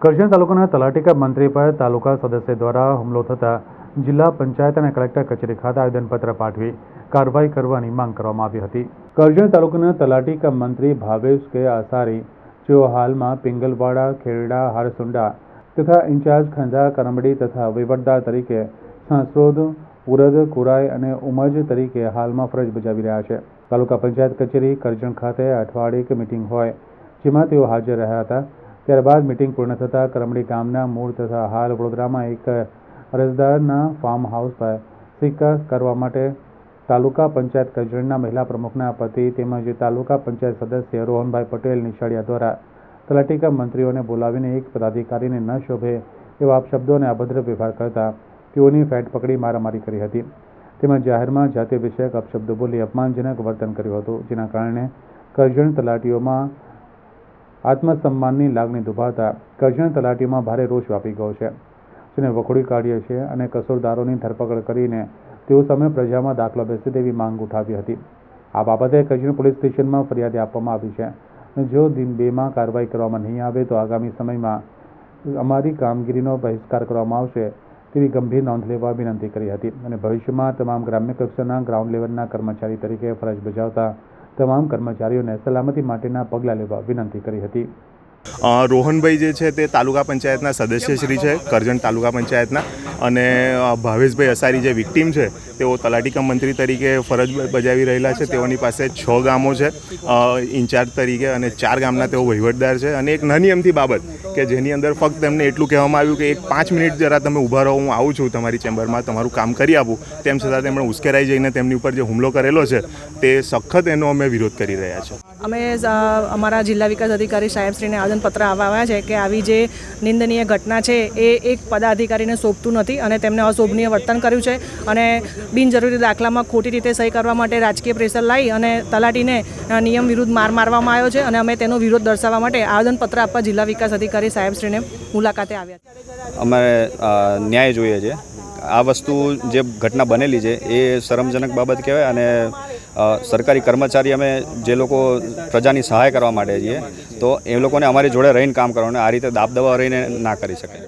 કરજણ તાલુકાના તલાટીકા મંત્રી પર તાલુકા સદસ્ય દ્વારા હુમલો થતાં જિલ્લા પંચાયત અને કલેક્ટર કચેરી ખાતે આવેદનપત્ર પાઠવી કાર્યવાહી કરવાની માંગ કરવામાં આવી હતી। કરજણ તાલુકાના તલાટીકા મંત્રી ભાવેશ કે આસારી, જેઓ હાલમાં પિંગલવાડા, ખેરડા, હારસુંડા તથા ઇન્ચાર્જ ખંજા કરમડી તથા વહીવટદાર તરીકે સાંસરોદ, ઉરદ, કુરાઈ અને ઉમજ તરીકે હાલમાં ફરજ બજાવી રહ્યા છે। તાલુકા પંચાયત કચેરી કરજણ ખાતે અઠવાડિક મીટિંગ હોય જેમાં તેઓ હાજર રહ્યા હતા। ત્યારબાદ મીટિંગ પૂર્ણ થતાં કરમડી ગામના મૂળ તથા હાલ વડોદરામાં એક અરજદારના ફાર્મ હાઉસ પર સિક્કા કરવા માટે તાલુકા પંચાયત કરજણના મહિલા પ્રમુખના પતિ તેમજ તાલુકા પંચાયત સદસ્ય રોહનભાઈ પટેલ નિશાળિયા દ્વારા તલાટીકા મંત્રીઓને બોલાવીને એક પદાધિકારીને ન શોભે એવા અપશબ્દો અને અભદ્ર વ્યવહાર કરતા તેઓની ફેટ પકડી મારામારી કરી હતી। તેમજ જાહેરમાં જાતિ વિષયક અપશબ્દો બોલી અપમાનજનક વર્તન કર્યું હતું, જેના કારણે કરજણ તલાટીઓમાં આત્મસન્માનની લાગણી દુભાવતા કરજણ તલાટીમાં ભારે રોષ વ્યાપી ગયો છે, જેને વખોડી કાઢ્યો છે અને કસૂરદારોની ધરપકડ કરીને તેઓ સામે પ્રજામાં દાખલો બેસે તેવી માંગ ઉઠાવી હતી। આ બાબતે કરજણ પોલીસ સ્ટેશનમાં ફરિયાદ આપવામાં આવી છે અને જો દિન 2માં કાર્યવાહી કરવામાં નહીં આવે તો આગામી સમયમાં અમારી કામગીરીનો બહિષ્કાર કરવામાં આવશે તેવી ગંભીર નોંધ લેવા વિનંતી કરી હતી અને ભવિષ્યમાં તમામ ગ્રામ્ય કક્ષાના ગ્રાઉન્ડ લેવલના કર્મચારી તરીકે ફરજ બજાવતા તમામ કર્મચારીઓને સલામતી માટેના પગલાં લેવા વિનંતી કરી હતી। રોહનભાઈ જે છે તે તાલુકા પંચાયતના સદસ્યશ્રી છે કરજણ તાલુકા પંચાયતના, અને ભાવેશભાઈ અસારી જે વિક્ટીમ છે તેઓ તલાટીકા મંત્રી તરીકે ફરજ બજાવી રહેલા છે। તેઓની પાસે 6 ગામો છે ઇન્ચાર્જ તરીકે અને 4 ગામના તેઓ વહીવટદાર છે। અને એક નાની અમથી બાબત કે જેની અંદર ફક્ત તેમને એટલું કહેવામાં આવ્યું કે 5 મિનિટ જરા તમે ઊભા રહો, હું આવું છું તમારી ચેમ્બરમાં, તમારું કામ કરી આપું, તેમ છતાં તેમણે ઉશ્કેરાઈ જઈને તેમની ઉપર જે હુમલો કરેલો છે તે સખત એનો અમે વિરોધ કરી રહ્યા છીએ। અમે અમારા જિલ્લા વિકાસ અધિકારી સાહેબશ્રીને આવેદનપત્ર આવ્યા છે કે આવી જે નિંદનીય ઘટના છે એ એક પદાધિકારીને શોભતું નથી અને તેમને અશોભનીય વર્તન કર્યું છે અને બિનજરૂરી દાખલામાં ખોટી રીતે સહી કરવા માટે રાજકીય પ્રેશર લાવી અને તલાટીને નિયમ વિરુદ્ધ મારવામાં આવ્યો છે અને અમે તેનો વિરોધ દર્શાવવા માટે આવેદનપત્ર આપવા જિલ્લા વિકાસ અધિકારી સાહેબશ્રીને મુલાકાતે આવ્યા। અમારે ન્યાય જોઈએ છે। આ વસ્તુ જે ઘટના બનેલી છે એ શરમજનક બાબત કહેવાય અને સરકારી કર્મચારી અમે જે લોકો પ્રજાની સહાય કરવા માટે છીએ તો એ લોકોને અમારી જોડે રહીને કામ કરવાનું, આ રીતે દાબદબા રહીને ના કરી શકે।